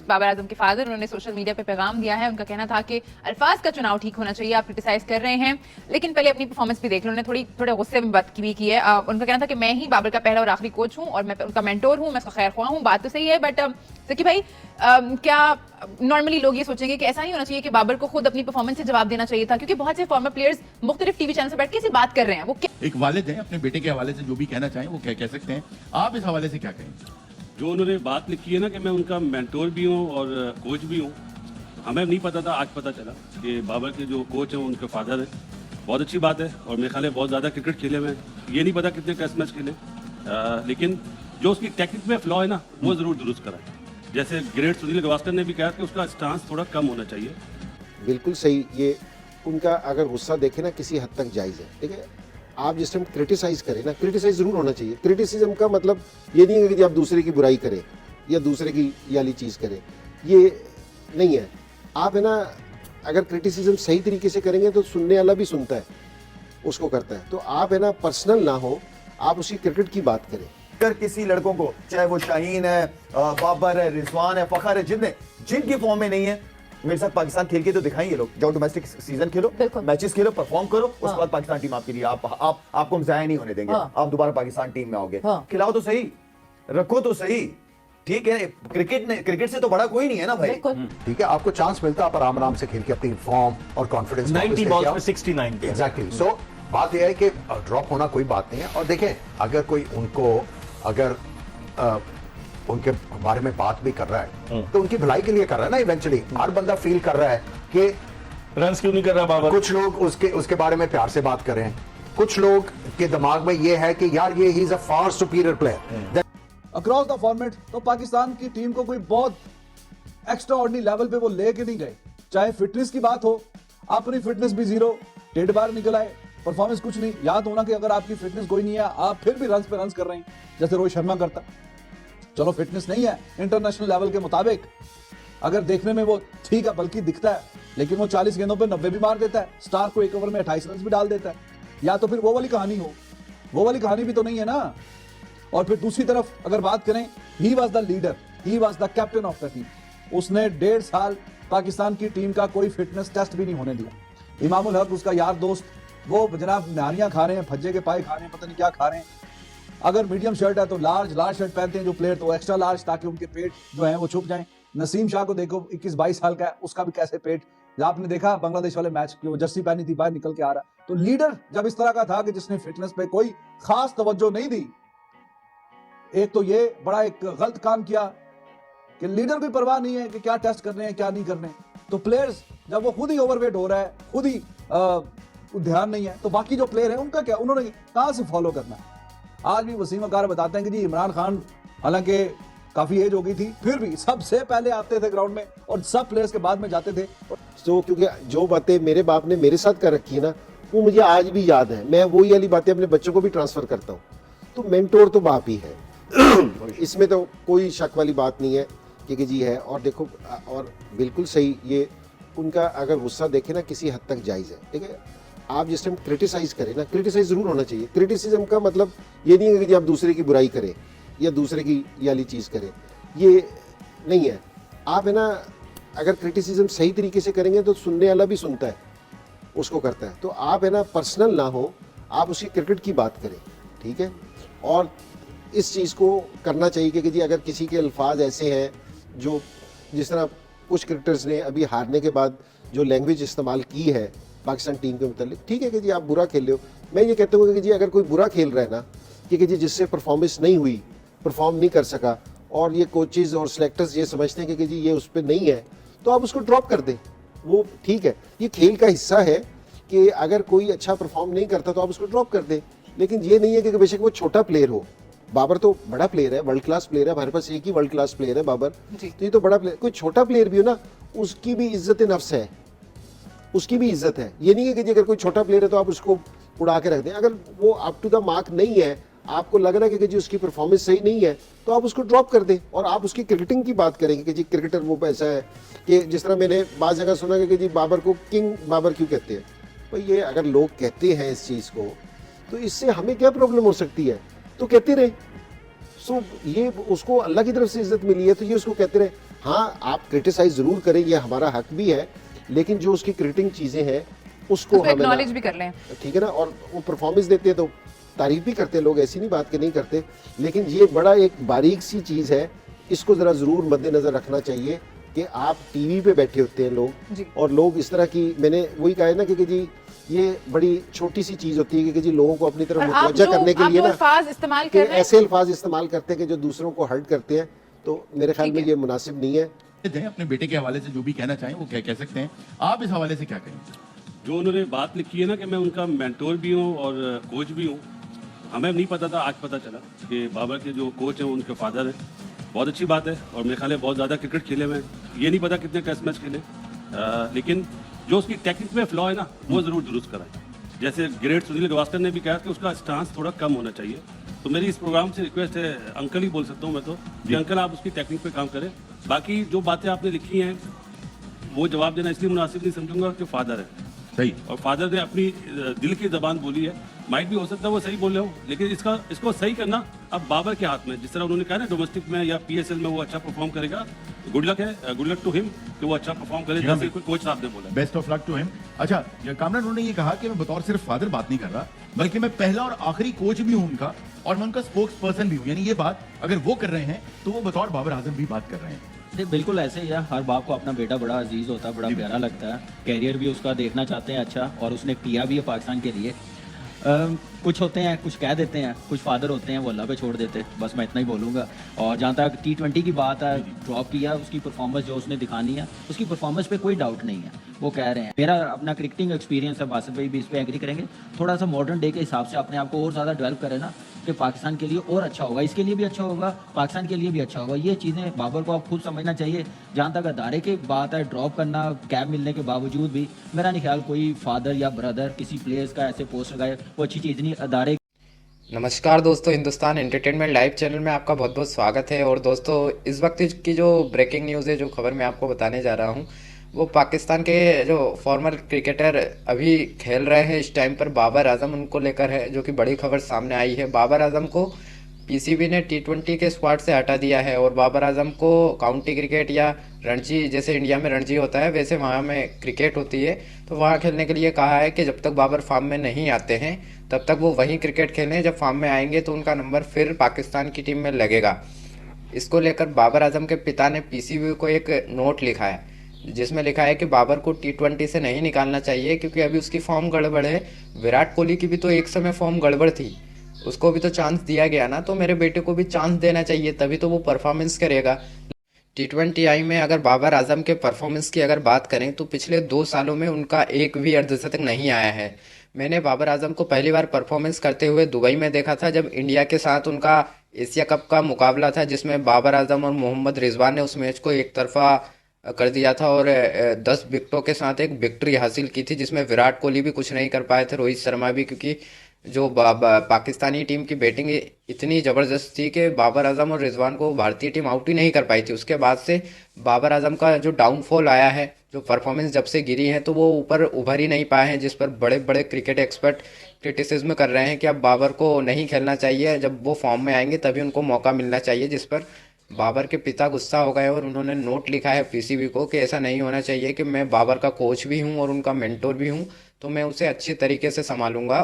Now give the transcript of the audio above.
बाबर आजम के फादर, उन्होंने social media पे पैगाम दिया है। उनका कहना था कि अल्फाज का चुनाव ठीक होना चाहिए, आप क्रिटिसाइज कर रहे हैं, लेकिन पहले अपनी परफॉर्मेंस भी देख लो। उन्होंने थोड़े गुस्से में बात भी की है। उनका कहना था कि मैं ही बाबर का पहला और आखिरी कोच हूं और मैं उनका मेंटोर हूं, मैं उसका खैर ख्वाह हूं। बात तो सही है, बट जकी भाई क्या नॉर्मली लोग ये सोचेंगे कि ऐसा नहीं होना चाहिए कि बाबर को खुद अपनी परफॉर्मेंस से जवाब देना चाहिए था, क्योंकि बहुत से फॉर्मर प्लेयर्स मुख्तलिफ टीवी चैनल से बैठ के इसे बात कर रहे हैं। वो एक वालिद हैं, अपने बेटे के हवाले से जो भी कहना चाहें वो कह सकते हैं। आप इस हवाले से क्या कहेंगे? जो उन्होंने बात लिखी है ना कि मैं उनका मेंटोर भी हूँ और कोच भी हूँ, हमें नहीं पता था, आज पता चला कि बाबर के जो कोच हैं उनके फादर हैं। बहुत अच्छी बात है और मेरे ख्याल है बहुत ज़्यादा क्रिकेट खेले हुए हैं। ये नहीं पता कितने टेस्ट मैच खेले, लेकिन जो उसकी टेक्निक में फ्लॉ है ना वो ज़रूर दुरुस्त कराए। जैसे ग्रेट सुनील गावस्कर ने भी कहा कि उसका स्टांस थोड़ा कम होना चाहिए। बिल्कुल सही। ये उनका अगर गुस्सा देखे ना किसी हद तक जायज़ है, ठीक है। आप जिस टाइम क्रिटिसाइज करें ना, क्रिटिसाइज जरूर होना चाहिए। क्रिटिसिज्म का मतलब ये नहीं है कि आप दूसरे की बुराई करें या दूसरे की ये वाली चीज़ करें, ये नहीं है। आप है ना अगर क्रिटिसिज्म सही तरीके से करेंगे तो सुनने वाला भी सुनता है, उसको करता है। तो आप है ना पर्सनल ना हो, आप उसकी क्रिकेट की बात करें। अगर किसी लड़कों को, चाहे वो शाहीन है, बाबर है, रिजवान है, फखर है, जिनकी फॉर्म में नहीं है, मेरे साथ पाकिस्तान खेल के तो दिखाएंगे लोग। जाओ डोमेस्टिक सीजन खेलो, मैचेस खेलो, परफॉर्म करो, उसके बाद पाकिस्तान टीम आपके लिए, आपको हम जाया नहीं होने देंगे। आप दोबारा पाकिस्तान टीम में आओगे। खिलाओ तो सही, रखो तो सही, ठीक है। क्रिकेट से तो बड़ा कोई नहीं है ना भाई। ठीक है, आपको चांस मिलता है, आप आराम से खेल के अपनी फॉर्म और कॉन्फिडेंस 90 बॉल्स में 69 एग्जैक्टली। सो बात यह है कि ड्रॉप होना कोई बात नहीं है। और देखें, अगर कोई उनको अगर उनके बारे में बात भी कर रहा है तो उनकी भलाई के लिए कर रहा है ना। इवेंचुअली हर बंदा फील कर रहा है कि रन क्यों नहीं कर रहा बाबर। कुछ लोग उसके बारे में प्यार से बात कर रहे हैं, कुछ लोग के दिमाग में ये है कि यार ये he is a far superior player. Across the format तो पाकिस्तान की टीम को कोई बहुत एक्स्ट्रा ऑर्डिनरी लेवल पे वो लेके नहीं गए। चाहे फिटनेस की बात हो, अपनी फिटनेस भी जीरो, डेढ़ बार निकल आए, परफॉर्मेंस कुछ नहीं। याद होना कि अगर आपकी फिटनेस कोई नहीं है, आप फिर भी रन्स पे रन्स कर रहे हैं जैसे रोहित शर्मा करता। चलो फिटनेस नहीं है इंटरनेशनल लेवल के मुताबिक, अगर देखने में वो ठीक है बल्कि दिखता है, लेकिन वो 40 गेंदों पे 90 भी मार देता है, स्टार को एक ओवर में 28 रन भी डाल देता है। या तो फिर वो वाली कहानी हो, वो वाली कहानी भी तो नहीं है ना। और फिर दूसरी तरफ अगर बात करें, he was the leader, he was the captain of the team. उसने 1.5 साल पाकिस्तान की टीम का कोई फिटनेस टेस्ट भी नहीं होने दिया। इमामुल हक उसका यार दोस्त, वो जनाब नारियां खा रहे हैं, भज्जे के पाए खा रहे हैं, पता नहीं क्या खा रहे हैं। अगर मीडियम शर्ट है तो लार्ज शर्ट पहनते हैं जो प्लेयर, तो एक्स्ट्रा लार्ज, ताकि उनके पेट जो है वो छुप जाएं। नसीम शाह को देखो, 21-22 साल का है, उसका भी कैसे पेट, आपने देखा बांग्लादेश वाले मैच की वो जर्सी पहनी थी, बाहर निकल के आ रहा। तो लीडर जब इस तरह का था कि जिसने फिटनेस पे कोई खास तवज्जो नहीं दी, एक तो ये बड़ा एक गलत काम किया कि लीडर भी परवाह नहीं है कि क्या टेस्ट करने हैं क्या नहीं करने। तो प्लेयर्स जब वो खुद ही ओवरवेट हो रहा है, खुद ही ध्यान नहीं है, तो बाकी जो प्लेयर है उनका क्या, उन्होंने कहां से फॉलो करना है। आज भी वसीम अकार बताते हैं कि जी इमरान खान हालांकि काफी एज हो गई थी, फिर भी सबसे पहले आते थे ग्राउंड में और सब प्लेयर्स के बाद में जाते थे। तो क्योंकि जो बातें मेरे बाप ने मेरे साथ कर रखी है ना, वो मुझे आज भी याद है। मैं वही वाली बातें अपने बच्चों को भी ट्रांसफर करता हूँ। तो मेंटोर तो बाप ही है इसमें तो कोई शक वाली बात नहीं है कि जी है। और देखो, और बिल्कुल सही, ये उनका अगर गुस्सा देखे ना किसी हद तक जायज़ है, ठीक है। आप जिस टाइम क्रिटिसाइज करें ना, क्रिटिसाइज जरूर होना चाहिए। क्रिटिसिज्म का मतलब ये नहीं है कि आप दूसरे की बुराई करें या दूसरे की ये वाली चीज़ करें, ये नहीं है। आप है ना अगर क्रिटिसिज्म सही तरीके से करेंगे तो सुनने वाला भी सुनता है, उसको करता है। तो आप है ना पर्सनल ना हो, आप उसकी क्रिकेट की बात करें, ठीक है। और इस चीज़ को करना चाहिए कि जी अगर किसी के अल्फाज ऐसे हैं जो, जिस तरह कुछ क्रिकेटर्स ने अभी हारने के बाद जो लैंग्वेज इस्तेमाल की है पाकिस्तान टीम के मतलब, ठीक है कि जी आप बुरा खेल रहे हो। मैं ये कहता हूँ कि जी अगर कोई बुरा खेल रहा है ना, कि जी जिससे परफॉर्मेंस नहीं हुई, परफॉर्म नहीं कर सका, और ये कोचेज और सेलेक्टर्स ये समझते हैं कि जी ये उस पर नहीं है, तो आप उसको ड्रॉप कर दें, वो ठीक है। ये खेल का हिस्सा है कि अगर कोई अच्छा परफॉर्म नहीं करता तो आप उसको ड्रॉप कर दें। लेकिन ये नहीं है कि बेशक वो छोटा प्लेयर हो। बाबर तो बड़ा प्लेयर है, वर्ल्ड क्लास प्लेयर है, हमारे पास एक ही वर्ल्ड क्लास प्लेयर है बाबर, तो ये तो बड़ा प्लेयर। कोई छोटा प्लेयर भी हो ना, उसकी भी इज्जत नफ्स है, उसकी भी इज्जत है। ये नहीं है कि अगर कोई छोटा प्लेयर है तो आप उसको उड़ा के रख दें। अगर वो अप टू द मार्क नहीं है, आपको लग रहा है कि जी उसकी परफॉर्मेंस सही नहीं है, तो आप उसको ड्रॉप कर दें और आप उसकी क्रिकेटिंग की बात करेंगे कि जी क्रिकेटर वो ऐसा है कि जिस तरह मैंने बाज़ जगह सुना कि जी बाबर को किंग बाबर क्यों कहते हैं। भाई ये अगर लोग कहते हैं इस चीज़ को, तो इससे हमें क्या प्रॉब्लम हो सकती है, तो कहते रहे। सो ये उसको अल्लाह की तरफ से इज्जत मिली है तो ये उसको कहते रहे। हाँ, आप क्रिटिसाइज जरूर करें, ये हमारा हक भी है, लेकिन जो उसकी क्रिटिक चीजें हैं उसको उसको हमें एक्नॉलेज भी कर लें। ठीक है ना, और वो परफॉर्मेंस देते हैं तो तारीफ भी करते हैं लोग, ऐसी नहीं बात कि नहीं करते, लेकिन ये बड़ा एक बारीक सी चीज है, इसको जरा जरूर मद्देनजर रखना चाहिए कि आप टीवी पे बैठे होते हैं लोग, जी। और लोग इस तरह की, मैंने वही कहा है ना कि जी ये बड़ी छोटी सी चीज होती है कि जी लोगों को अपनी तरफ और आप मुतवज्जा करने के लिए जो ना अल्फाज इस्तेमाल कि कर रहे हैं, ऐसे अल्फाज इस्तेमाल करते हैं कि जो दूसरों को हर्ट करते हैं, तो मेरे ख्याल ठीक में है। ये मुनासिब नहीं है। दें अपने बेटे के हवाले से जो भी कहना चाहें वो कह सकते हैं। आप इस हवाले से क्या कहेंगे? जो उन्होंने बात लिखी है ना कि मैं उनका मेंटोर भी हूँ और कोच भी हूँ, हमें नहीं पता था, आज पता चला कि बाबर के जो कोच हैं उनके फादर हैं। बहुत अच्छी बात है, और मेरे ख्याल है बहुत ज़्यादा क्रिकेट खेले हुए हैं। ये नहीं पता कितने टेस्ट मैच खेले, लेकिन जो उसकी टेक्निक में फ्लॉ है ना वो ज़रूर दुरुस्त कराएं। जैसे ग्रेट सुनील गावस्कर ने भी कहा कि उसका स्टांस थोड़ा कम होना चाहिए। तो मेरी इस प्रोग्राम से रिक्वेस्ट है, अंकल ही बोल सकता हूँ मैं तो, कि अंकल आप उसकी टेक्निक पे काम करें। बाकी जो बातें आपने लिखी हैं वो जवाब देना इसलिए मुनासिब नहीं समझूंगा कि फादर है, सही। और फादर ने अपनी दिल की जबान बोली है। माइट भी हो सकता है वो सही बोल रहे हो, लेकिन इसको सही करना अब बाबर के हाथ में। जिस तरह उन्होंने कहा ना डोमेस्टिक में या पीएसएल में वो अच्छा परफॉर्म करेगा, गुड लक है, गुड लक टू हिम कि वो अच्छा परफॉर्म करे, जी हाँ, जैसे कोई कोच साहब ने बोला। Best of luck to him. अच्छा कामरान, उन्होंने ये कहा कि मैं बतौर सिर्फ फादर बात नहीं कर रहा, बल्कि मैं पहला और आखिरी कोच भी हूं उनका, और मैं उनका स्पोक्स पर्सन भी हूं। यानी ये बात अगर वो कर रहे हैं तो वो बतौर बाबर आजम भी बात कर रहे हैं। नहीं, बिल्कुल ऐसे ही है। हर बाप को अपना बेटा बड़ा अजीज होता है, बड़ा प्यारा लगता है। कैरियर भी उसका देखना चाहते हैं अच्छा, और उसने किया भी है पाकिस्तान के लिए। कुछ होते हैं, कुछ कह देते हैं, कुछ फादर होते हैं वो अल्लाह पे छोड़ देते, बस मैं इतना ही बोलूँगा। और जहाँ तक T20 की बात है, ड्रॉप किया, उसकी परफॉर्मेंस जो उसने दिखानी है, उसकी परफॉर्मेंस पे कोई डाउट नहीं है। वो कह रहे हैं, मेरा अपना क्रिकेटिंग एक्सपीरियंस है, बासित भाई भी इस पर एग्री करेंगे, थोड़ा सा मॉडर्न डे के हिसाब से अपने आप को और ज़्यादा डेवलप करे ना, कि पाकिस्तान के लिए और अच्छा होगा, इसके लिए भी अच्छा होगा, पाकिस्तान के लिए भी अच्छा होगा। ये चीज़ें बाबर को आप खुद समझना चाहिए। जहाँ तक अदारे की बात है, ड्रॉप करना, कैब मिलने के बावजूद भी, मेरा नहीं ख्याल कोई फादर या ब्रदर किसी प्लेयर्स का ऐसे पोस्ट लगाए, वो अच्छी चीज़ नहीं। अदारे नमस्कार दोस्तों, हिंदुस्तान एंटरटेनमेंट लाइव चैनल में आपका बहुत बहुत स्वागत है। और दोस्तों, इस वक्त की जो ब्रेकिंग न्यूज़ है, जो खबर मैं आपको बताने जा रहा हूँ, वो पाकिस्तान के जो फॉर्मर क्रिकेटर अभी खेल रहे हैं इस टाइम पर, बाबर आजम, उनको लेकर है, जो कि बड़ी खबर सामने आई है। बाबर आजम को पीसीबी ने T20 के स्क्वाड से हटा दिया है, और बाबर आजम को काउंटी क्रिकेट या रणजी, जैसे इंडिया में रणजी होता है वैसे वहाँ में क्रिकेट होती है, तो वहाँ खेलने के लिए कहा है कि जब तक बाबर फॉर्म में नहीं आते हैं तब तक वो वहीं क्रिकेट खेलें, जब फॉर्म में आएंगे तो उनका नंबर फिर पाकिस्तान की टीम में लगेगा। इसको लेकर बाबर आजम के पिता ने पीसीबी को एक नोट लिखा है, जिसमें लिखा है कि बाबर को T20 से नहीं निकालना चाहिए, क्योंकि अभी उसकी फॉर्म गड़बड़ है। विराट कोहली की भी तो एक समय फॉर्म गड़बड़ थी, उसको भी तो चांस दिया गया ना, तो मेरे बेटे को भी चांस देना चाहिए, तभी तो वो परफॉर्मेंस करेगा। T20 आई में अगर बाबर आजम के परफॉर्मेंस की अगर बात करें तो पिछले 2 सालों में उनका एक भी अर्धशतक नहीं आया है। मैंने बाबर आजम को पहली बार परफॉर्मेंस करते हुए दुबई में देखा था, जब इंडिया के साथ उनका एशिया कप का मुकाबला था, जिसमें बाबर आजम और मोहम्मद रिजवान ने उस मैच को एक तरफा कर दिया था और 10 विकेटों के साथ एक विक्ट्री हासिल की थी, जिसमें विराट कोहली भी कुछ नहीं कर पाए थे, रोहित शर्मा भी, क्योंकि जो पाकिस्तानी टीम की बैटिंग इतनी ज़बरदस्त थी कि बाबर आजम और रिजवान को भारतीय टीम आउट ही नहीं कर पाई थी। उसके बाद से बाबर आजम का जो डाउनफॉल आया है, जो परफॉर्मेंस जब से गिरी है, तो वो ऊपर उभर ही नहीं पाए हैं, जिस पर बड़े बड़े क्रिकेट एक्सपर्ट क्रिटिसिज्म कर रहे हैं कि अब बाबर को नहीं खेलना चाहिए, जब वो फॉर्म में आएंगे तभी उनको मौका मिलना चाहिए। जिस पर बाबर के पिता गुस्सा हो गए और उन्होंने नोट लिखा है पीसीबी को कि ऐसा नहीं होना चाहिए, कि मैं बाबर का कोच भी हूँ और उनका मेंटोर भी हूँ, तो मैं उसे अच्छे तरीके से संभालूंगा।